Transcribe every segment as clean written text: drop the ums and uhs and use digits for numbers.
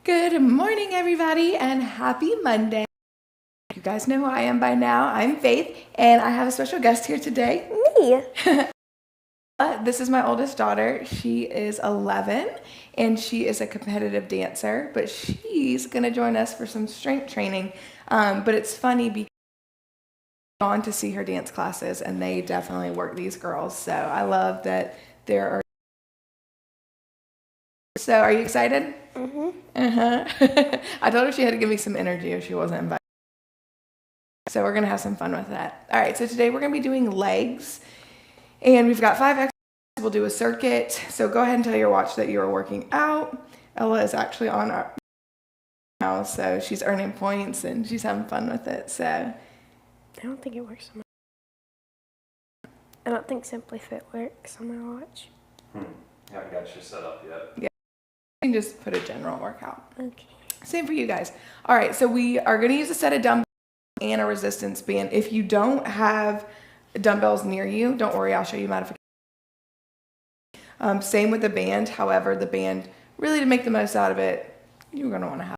Good morning, everybody, and happy Monday. You guys know who I am by now. I'm Faith, and I have a special guest here today. Me. This is my oldest daughter. She is 11, and she is a competitive dancer, but she's going to join us for some strength training. But it's funny because I've gone to see her dance classes, and they definitely work these girls. So I love that there are. So are you excited? I told her she had to give me some energy if she wasn't invited. So we're going to have some fun with that. All right, so today we're going to be doing legs. And we've got 5 exercises. We'll do a circuit. So go ahead and tell your watch that you are working out. Ella is actually on our now, so she's earning points and she's having fun with it. So I don't think it works on my I don't think Simply Fit works on my watch. Haven't got you set up yet. Yeah. You can just put a general workout. Okay. Same for you guys. All right, so we are going to use a set of dumbbells and a resistance band. If you don't have dumbbells near you, don't worry, I'll show you modifications. Same with the band. However, the band, really to make the most out of it, you're going to want to have.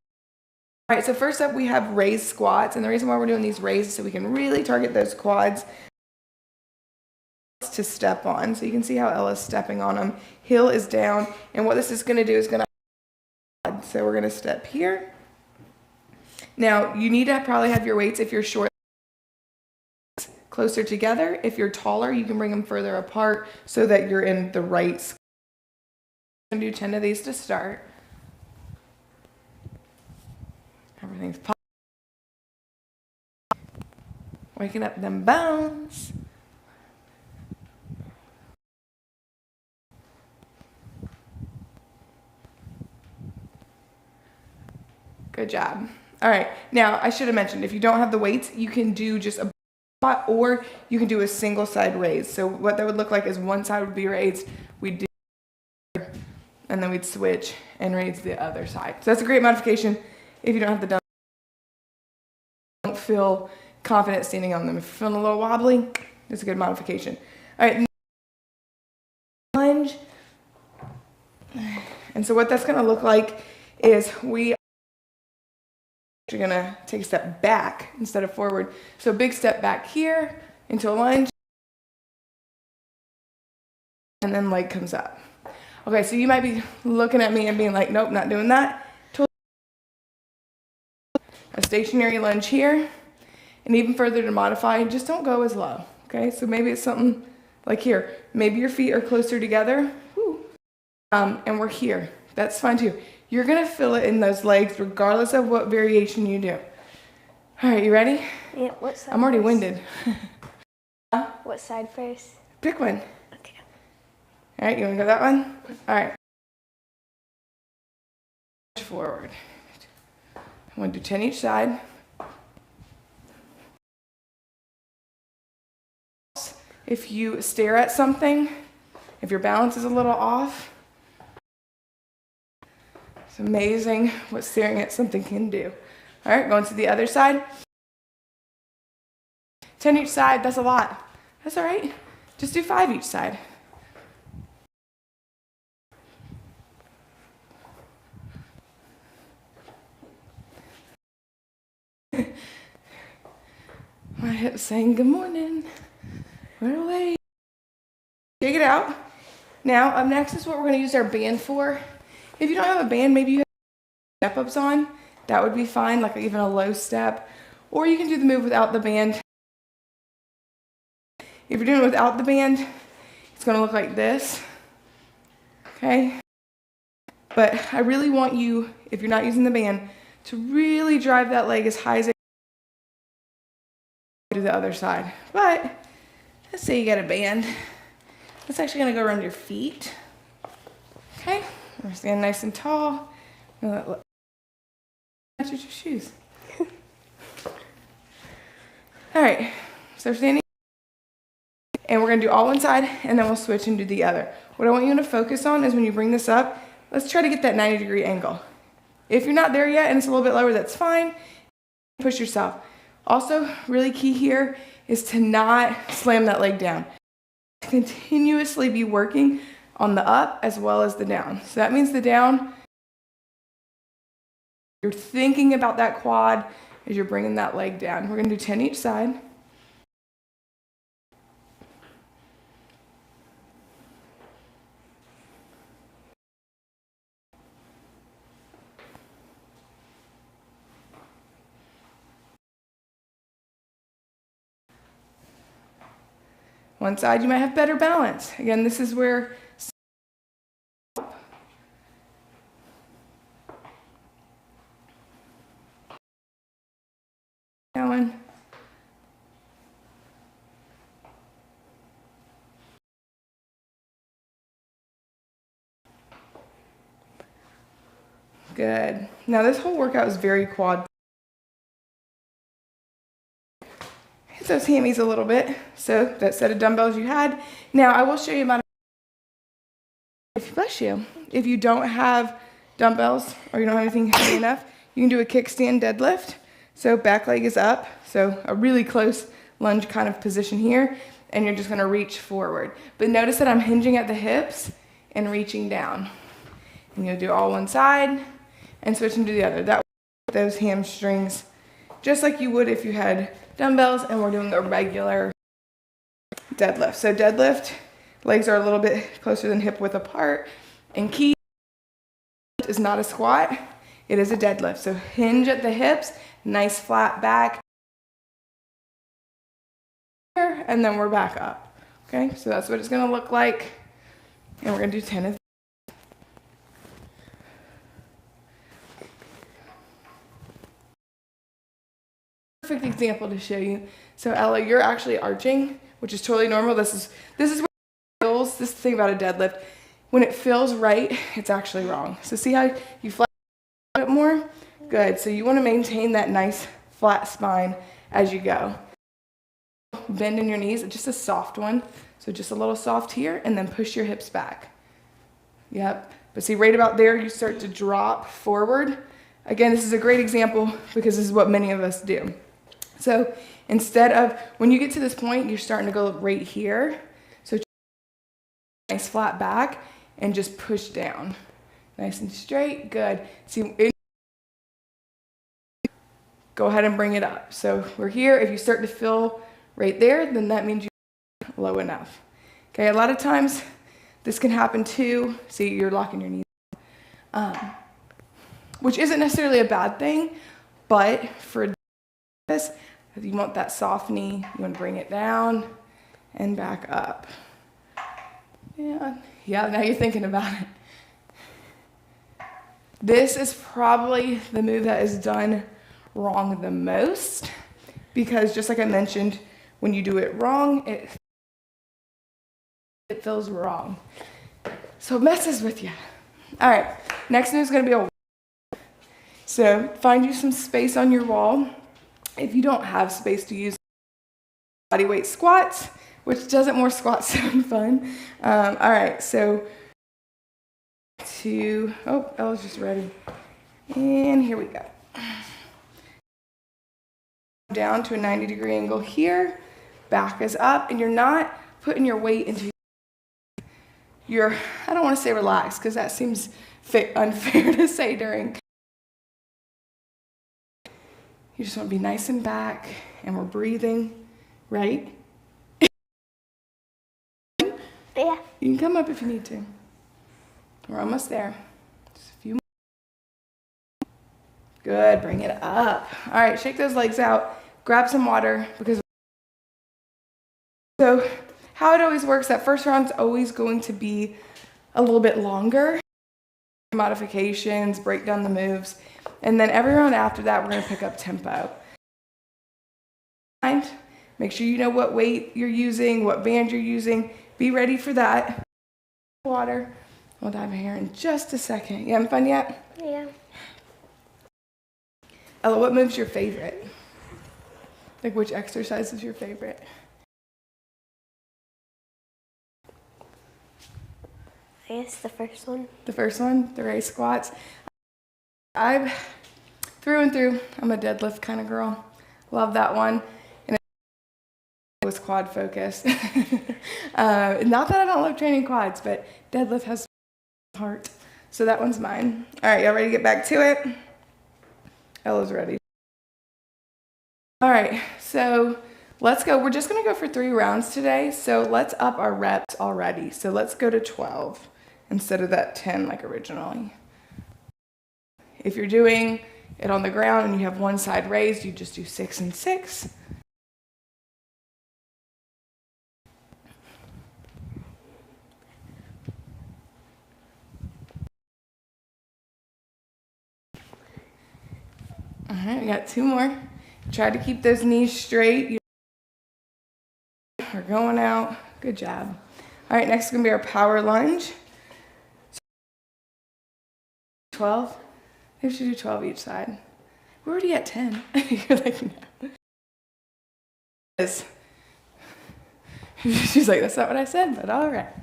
All right, so first up we have raised squats, and the reason why we're doing these raised is so we can really target those quads to step on. So you can see how Ella's stepping on them. Heel is down, and what this is going to do is going to, so we're going to step here. Now, you need to probably have your weights, if you're short, closer together. If you're taller, you can bring them further apart so that you're in the right squat. I'm going to do 10 of these to start. Everything's popping. Waking up them bones. Good job. All right, now I should have mentioned, if you don't have the weights, you can do just a squat or you can do a single side raise. So what that would look like is one side would be raised, we'd do, and then we'd switch and raise the other side. So that's a great modification if you don't have the dumbbells. Don't feel confident standing on them. If you're feeling a little wobbly, it's a good modification. All right, lunge. And so what that's gonna look like is you're gonna take a step back instead of forward. So big step back here into a lunge, and then leg comes up. Okay, so you might be looking at me and being like, nope, not doing that. A stationary lunge here, and even further to modify, just don't go as low, okay? So maybe it's something like here. Maybe your feet are closer together, and we're here. That's fine too. You're gonna feel it in those legs regardless of what variation you do. All right, you ready? Yeah, what side I'm already first? winded. What side first? Pick one. Okay. All right, you wanna go that one? All right. Forward. I want to do 10 each side. If you stare at something, if your balance is a little off, it's amazing what staring at something can do. All right, going to the other side. 10 each side, that's a lot. That's all right. Just do 5 each side. My hips saying good morning. We're away. Take it out. Now, up next is what we're going to use our band for. If you don't have a band, maybe you have step-ups on. That would be fine, like even a low step. Or you can do the move without the band. If you're doing it without the band, it's going to look like this. Okay? But I really want you, if you're not using the band, to really drive that leg as high as it can to the other side. But let's say you got a band. It's actually going to go around your feet. Okay? We're standing nice and tall. Match with your shoes. All right. So we're standing. And we're going to do all one side, and then we'll switch and do the other. What I want you to focus on is when you bring this up, let's try to get that 90-degree angle. If you're not there yet and it's a little bit lower, that's fine. Push yourself. Also, really key here is to not slam that leg down. Continuously be working on the up as well as the down. So that means the down You're thinking about that quad as you're bringing that leg down. We're gonna do 10 each side. One side you might have better balance. Again, this is where going. Good. Now this whole workout is very quad. Hit those hammies a little bit. So that set of dumbbells you had. Now I will show you about, bless you. If you don't have dumbbells or you don't have anything heavy enough, you can do a kickstand deadlift. So back leg is up. So a really close lunge kind of position here. And you're just gonna reach forward. But notice that I'm hinging at the hips and reaching down. And you'll do all one side and switching to the other. That way, those hamstrings, just like you would if you had dumbbells and we're doing a regular deadlift. So deadlift, legs are a little bit closer than hip width apart. And key is not a squat, it is a deadlift. So hinge at the hips, nice flat back. And then we're back up. Okay, so that's what it's gonna look like. And we're gonna do 10 of these. Perfect example to show you. So Ella, you're actually arching, which is totally normal. This is where it feels, this is the thing about a deadlift. When it feels right, it's actually wrong. So see how you flat a bit more? Good, so you wanna maintain that nice flat spine as you go. Bend in your knees, just a soft one. So just a little soft here and then push your hips back. Yep, but see right about there, you start to drop forward. Again, this is a great example because this is what many of us do. So instead of, when you get to this point, you're starting to go right here. So nice flat back and just push down. Nice and straight, good. See, go ahead and bring it up. So we're here, if you start to feel right there, then that means you're low enough. Okay, a lot of times this can happen too. See, you're locking your knees. Which isn't necessarily a bad thing, but for this, if you want that soft knee, you want to bring it down and back up. Yeah, now you're thinking about it. This is probably the move that is done wrong the most because just like I mentioned, when you do it wrong, it feels wrong. So it messes with you. All right, next move is going to be a. So find you some space on your wall. If you don't have space to use body weight squats, which doesn't more squats sound fun. All right, so Ella's just ready. And here we go. Down to a 90-degree angle here. Back is up, and you're not putting your weight into your, I don't want to say relaxed, because that seems unfair to say during. You just want to be nice and back, and we're breathing, right? Yeah. You can come up if you need to. We're almost there. Just a few more. Good, bring it up. All right, shake those legs out. Grab some water, because so how it always works, that first round is always going to be a little bit longer. Modifications, break down the moves. And then every round after that, we're going to pick up tempo. Make sure you know what weight you're using, what band you're using. Be ready for that. Water. We'll dive in here in just a second. You having fun yet? Yeah. Ella, what move's your favorite? Like, which exercise is your favorite? I guess the first one. The first one, the race squats. I'm through and through, I'm a deadlift kind of girl. Love that one. And it was quad focused. Not that I don't love training quads, but deadlift has heart. So that one's mine. All right, y'all ready to get back to it? Ella's ready. All right, so let's go. We're just gonna go for 3 rounds today. So let's up our reps already. So let's go to 12 instead of that 10 like originally. If you're doing it on the ground and you have one side raised, you just do 6 and 6. All right, we got 2 more. Try to keep those knees straight. We're going out. Good job. All right, next is gonna be our power lunge. 12. Maybe we should do 12 each side. We're already at 10. You're like, no. Yes. She's like, that's not what I said, but all right.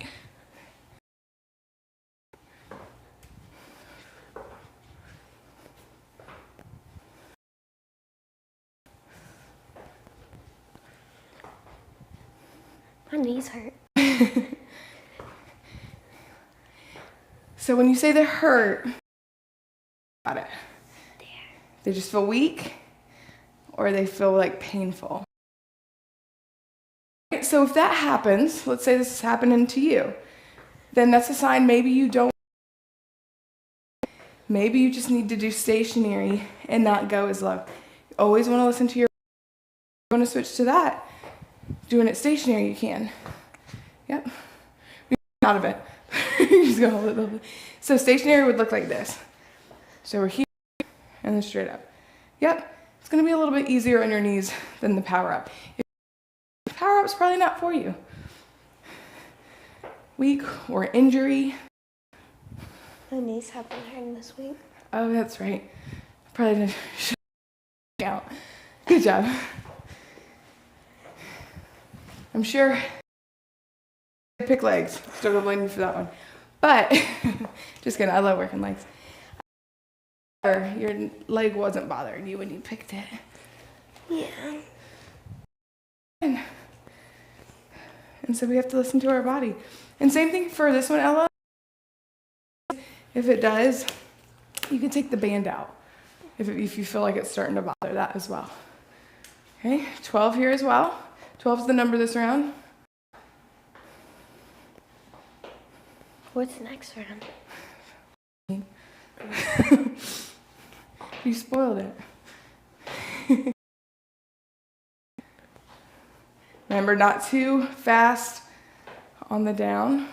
My knees hurt. So when you say they hurt, got it. They just feel weak or they feel like painful. So if that happens, let's say this is happening to you, then that's a sign maybe you don't, maybe you just need to do stationary and not go as low. You always want to listen to your, you want to switch to that. Doing it stationary, you can. Yep. Out of it. You just go hold it, hold it. So stationary would look like this. So we're here and then straight up. Yep. It's going to be a little bit easier on your knees than the power up. Power up's probably not for you. Weak or injury. My knees have been hurting this week. Oh, that's right. Probably didn't count. Good job. I'm sure. Pick legs. Still gonna blame you for that one. But, just kidding. I love working legs. Your leg wasn't bothering you when you picked it. Yeah. And so we have to listen to our body. And same thing for this one, Ella. If it does, you can take the band out if you feel like it's starting to bother that as well. Okay, 12 here as well. 12 is the number this round. What's next round? You spoiled it. Remember, not too fast on the down.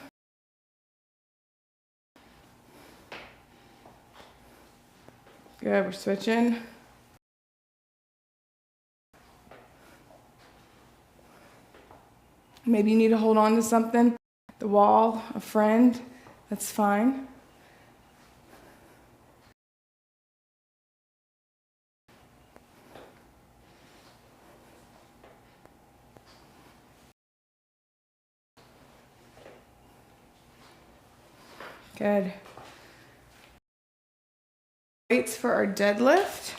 Good, we're switching. Maybe you need to hold on to something, the wall, a friend, that's fine. Good. Weights for our deadlift.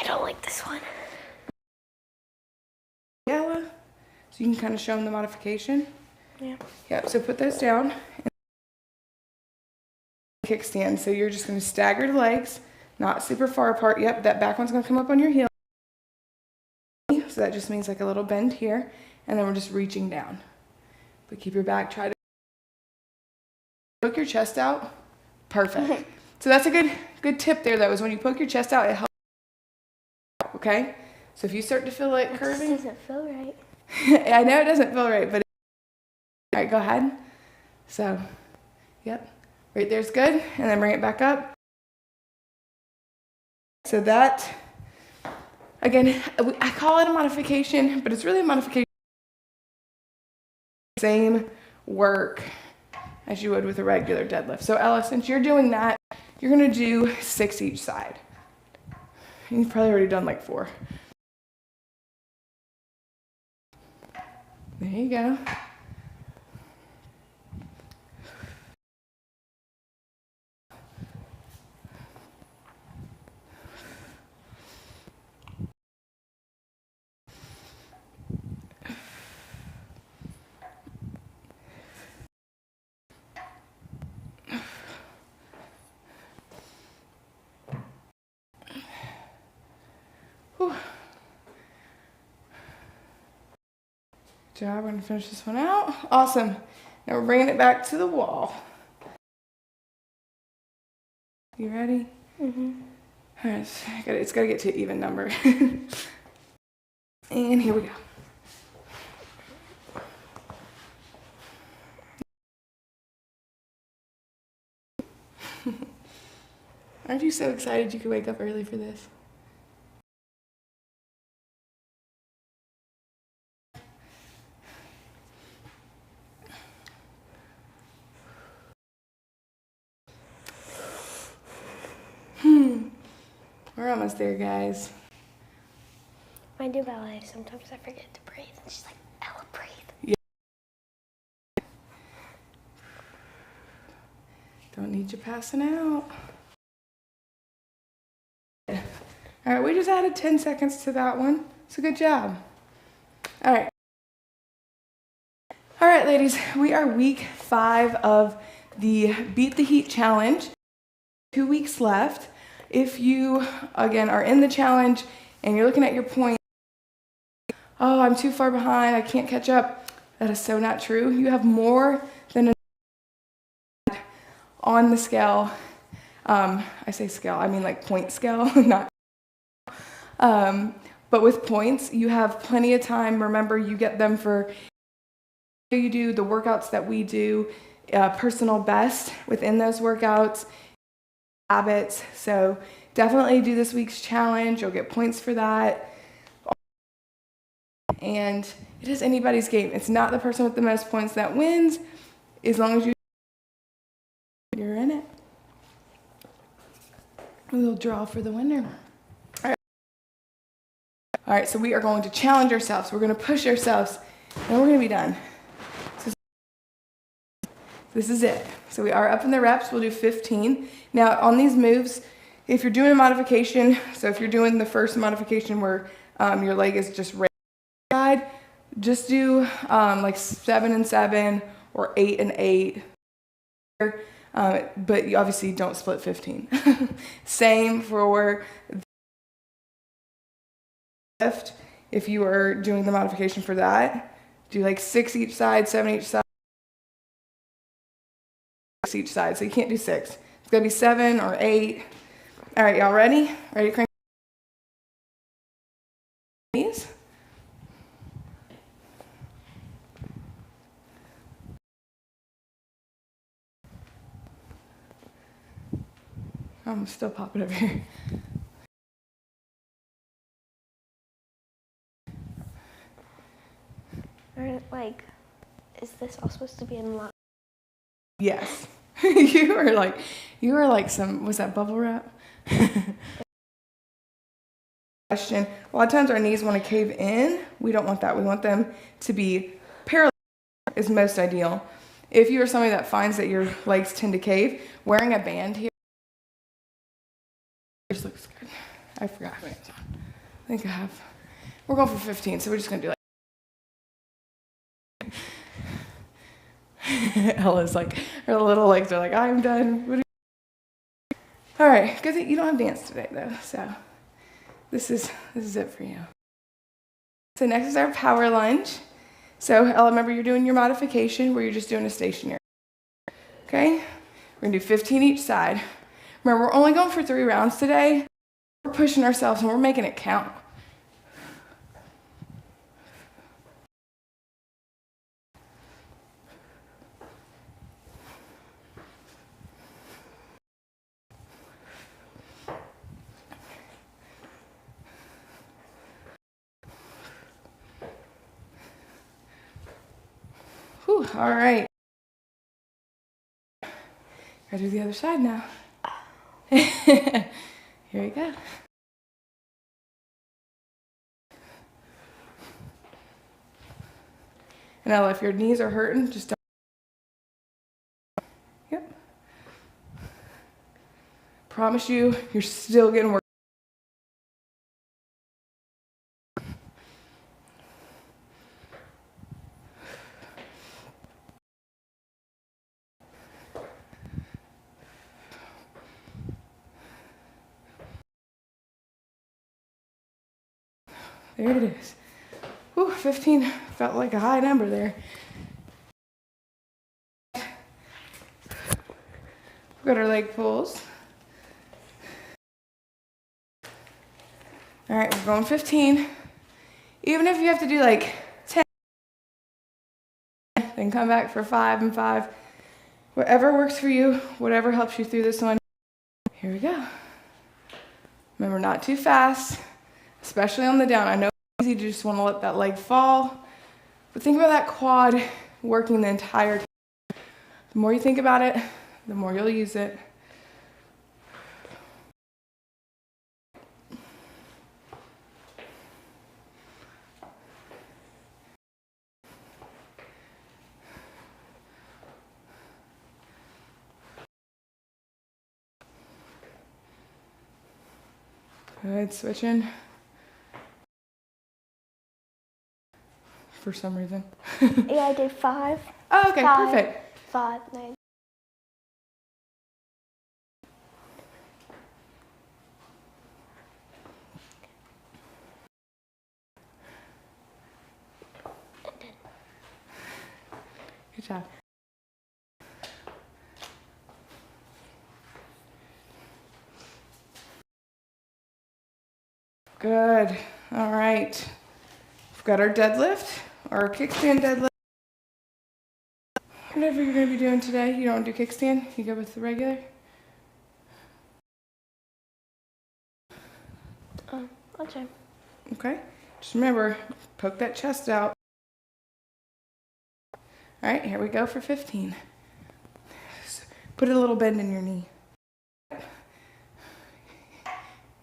I don't like this one. Ella, so you can kind of show them the modification. Yeah. Yep, so put those down. Kickstand, so you're just going to stagger the legs, not super far apart. Yep, that back one's going to come up on your heel. So that just means like a little bend here, and then we're just reaching down. But keep your back, try to poke your chest out. Perfect. So that's a good tip there, though, is when you poke your chest out, it helps. Okay? So if you start to feel it curving. It doesn't feel right. I know it doesn't feel right, but all right, go ahead. So, yep. Right there's good, and then bring it back up. So that, again, I call it a modification, but it's really a modification. Same work as you would with a regular deadlift. So Ella, since you're doing that, you're gonna do 6 each side. You've probably already done like 4. There you go. job. We're gonna finish this one out. Awesome. Now we're bringing it back to the wall. You ready? Mm-hmm. All right, it's gotta get to an even number. And here we go. Aren't you so excited you could wake up early for this? We're almost there, guys. When I do ballet, sometimes I forget to breathe. And she's like, Ella, breathe. Don't need you passing out. All right, we just added 10 seconds to that one. It's a good job. All right. All right, ladies, we are week 5 of the Beat the Heat challenge. 2 weeks left. If you, again, are in the challenge and you're looking at your point, oh, I'm too far behind, I can't catch up, that is so not true. You have more than enough on the scale. I say scale, I mean like point scale, not. But with points, you have plenty of time. Remember, you get them for you do the workouts that we do, personal best within those workouts, habits. So definitely do this week's challenge. You'll get points for that. And it is anybody's game. It's not the person with the most points that wins, as long as you're in it. We'll draw for the winner. All right, so we are going to challenge ourselves. We're going to push ourselves, and we're going to be done. So this is it. So we are up in the reps. We'll do 15. Now, on these moves, if you're doing a modification, so if you're doing the first modification where your leg is just raised side, just do like 7 and 7 or 8 and 8. But you obviously don't split 15. Same for lift. If you are doing the modification for that, do like 6 each side, 7 each side, 6 each side. So you can't do 6. It's gonna be 7 or 8. All right, y'all ready? Ready to crank these? I'm still popping over here. Or like, is this all supposed to be in line? Yes. you were like some, was that bubble wrap? Question. A lot of times our knees want to cave in. We don't want that. We want them to be parallel is most ideal. If you are somebody that finds that your legs tend to cave, wearing a band here just looks good. I forgot how many it's on. I think I have. We're going for 15, so we're just gonna do like Ella's like, her little legs are like, I'm done. All right, good thing you don't have dance today though, so this is it for you. So next is our power lunge. So Ella, remember you're doing your modification where you're just doing a stationary. Okay, we're gonna do 15 each side. Remember, we're only going for 3 rounds today. We're pushing ourselves and we're making it count. Whew, all right. Gotta do the other side now. Here we go. And Ella, if your knees are hurting, just don't. Yep. Promise you, you're still getting work. There it is. Whew, 15 felt like a high number there. We've got our leg pulls. All right, we're going 15. Even if you have to do like 10, then come back for 5 and 5. Whatever works for you, whatever helps you through this one. Here we go. Remember, not too fast, especially on the down. I know it's easy to just want to let that leg fall, but think about that quad working the entire time. The more you think about it, the more you'll use it. Good, switching. For some reason. Yeah, I did 5. Oh, okay, 5, perfect. 5, 9. Good job. Good. All right. We've got our deadlift or our kickstand deadlift. Whatever you're going to be doing today, you don't do kickstand, you go with the regular. Okay. Okay. Just remember, poke that chest out. All right, here we go for 15. Put a little bend in your knee.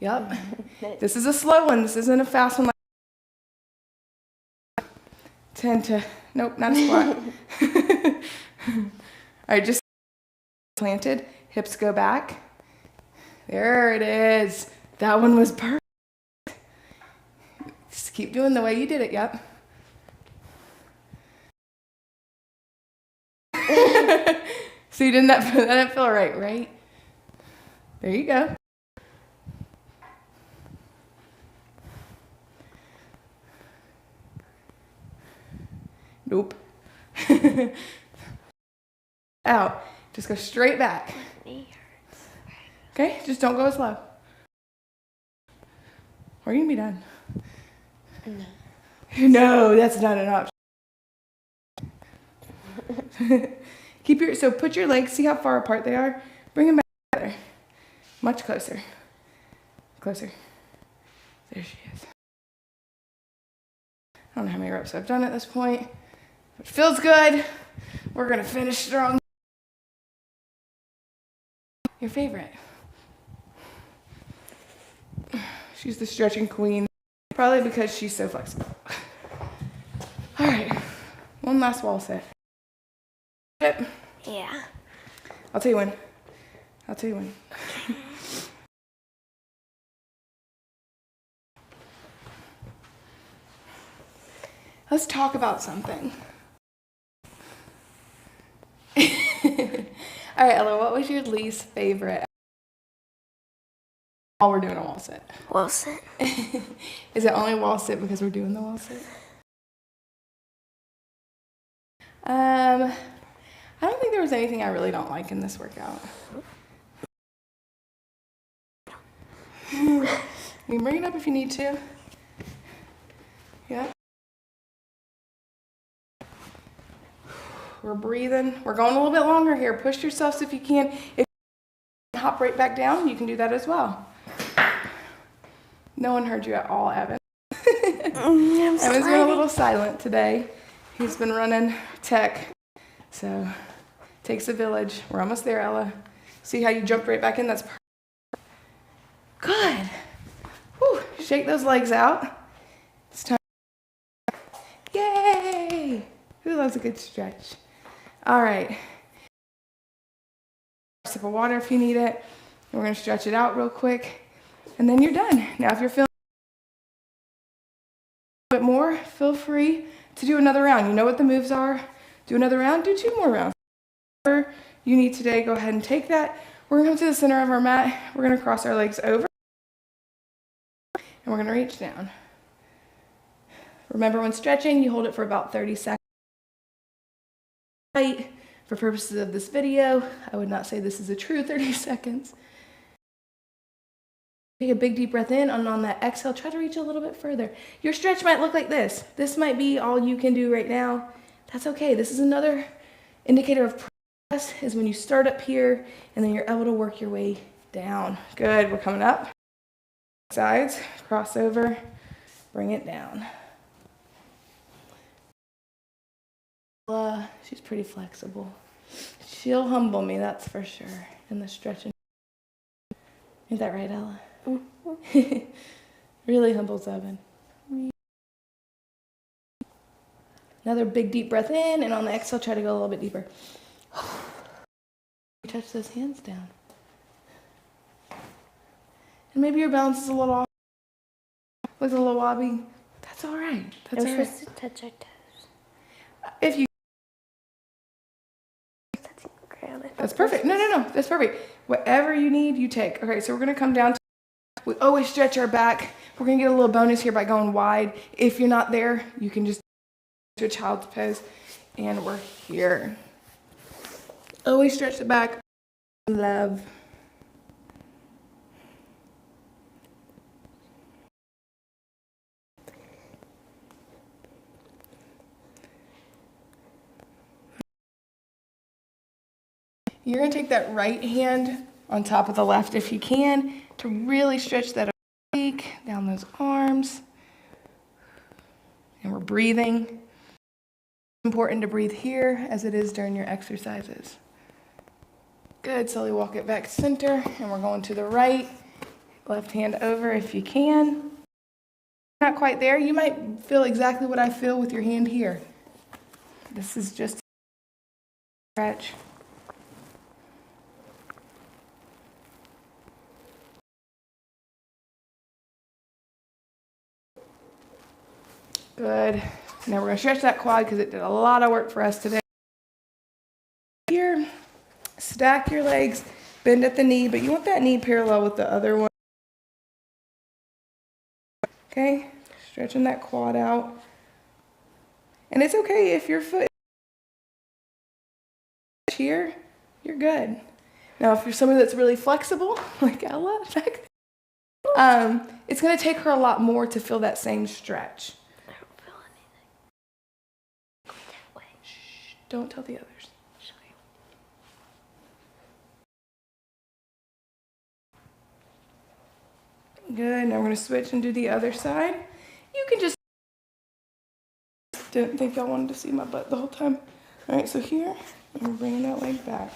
Yep. This is a slow one. This isn't a fast one. 10 to, nope, not a squat. All right, just planted. Hips go back. There it is. That one was perfect. Just keep doing the way you did it, yep. So you that didn't feel right? There you go. Nope. Out. Just go straight back. Okay? Just don't go slow. Or you can be done. No. No, that's not an option. So put your legs, see how far apart they are? Bring them back together. Much closer. Closer. There she is. I don't know how many reps I've done at this point. It feels good. We're going to finish strong. Your favorite. She's the stretching queen. Probably because she's so flexible. All right. One last wall sit. Yeah. I'll tell you when. Let's talk about something. All right, Ella, what was your least favorite while we're doing a wall sit? Wall sit. Is it only wall sit because we're doing the wall sit? I don't think there was anything I really don't like in this workout. You can bring it up if you need to. Yeah. We're breathing. We're going a little bit longer here. Push yourselves if you can. If you hop right back down, you can do that as well. No one heard you at all, Evan. Evan's been a little silent today. He's been running tech. So, takes a village. We're almost there, Ella. See how you jumped right back in? That's perfect. Good. Whew. Shake those legs out. It's time. Yay! Who loves a good stretch? All right. A sip of water if you need it. We're going to stretch it out real quick. And then you're done. Now, if you're feeling a bit more, feel free to do another round. You know what the moves are. Do another round. Do 2 more rounds. Whatever you need today, go ahead and take that. We're going to come to the center of our mat. We're going to cross our legs over. And we're going to reach down. Remember, when stretching, you hold it for about 30 seconds. Right. For purposes of this video, I would not say this is a true 30 seconds. Take a big deep breath in, and on that exhale, try to reach a little bit further. Your stretch might look like this. This might be all you can do right now. That's okay. This is another indicator of progress, is when you start up here and then you're able to work your way down. Good. We're coming up. Sides, cross over, bring it down. She's pretty flexible. She'll humble me, that's for sure, in the stretching. Ain't that right, Ella? Mm-hmm. Really humbles Evan. Another big deep breath in, and on the exhale, try to go a little bit deeper. Touch those hands down. And maybe your balance is a little off, looks a little wobbly. That's all right. That's all right. Supposed to touch our toes. If you That's perfect. No, that's perfect. Whatever you need, you take. Okay, so we're going to come down. We always stretch our back. We're going to get a little bonus here by going wide. If you're not there, you can just do a child's pose, and we're here. Always stretch the back. Love. You're going to take that right hand on top of the left if you can to really stretch that oblique down those arms. And we're breathing. It's important to breathe here as it is during your exercises. Good. Slowly walk it back center, and we're going to the right. Left hand over if you can. Not quite there. You might feel exactly what I feel with your hand here. This is just a stretch. Good. Now we're going to stretch that quad because it did a lot of work for us today. Here, stack your legs, bend at the knee, but you want that knee parallel with the other one. Okay, stretching that quad out. And it's okay if your foot is here, you're good. Now, if you're somebody that's really flexible, like Ella, it's going to take her a lot more to feel that same stretch. Don't tell the others. Sorry. Good. Now we're going to switch and do the other side. You can just... Didn't think y'all wanted to see my butt the whole time. All right, so here, I'm bringing that leg back.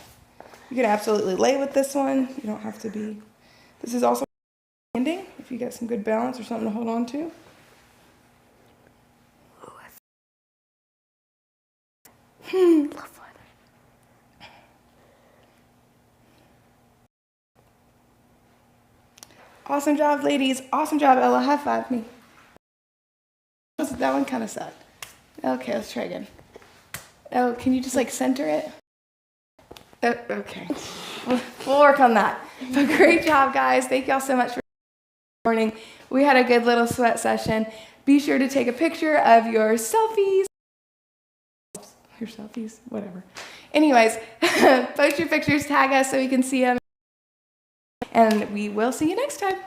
You can absolutely lay with this one. You don't have to be... This is also standing, if you get some good balance or something to hold on to. Love weather. Awesome job, ladies. Awesome job, Ella. High five me. That one kind of sucked. Okay, let's try again. Oh, can you just like center it? Okay. We'll work on that. But great job, guys. Thank y'all so much for morning. We had a good little sweat session. Be sure to take a picture of your selfies. Your selfies, whatever. Anyways, post your pictures, tag us so we can see them. And we will see you next time.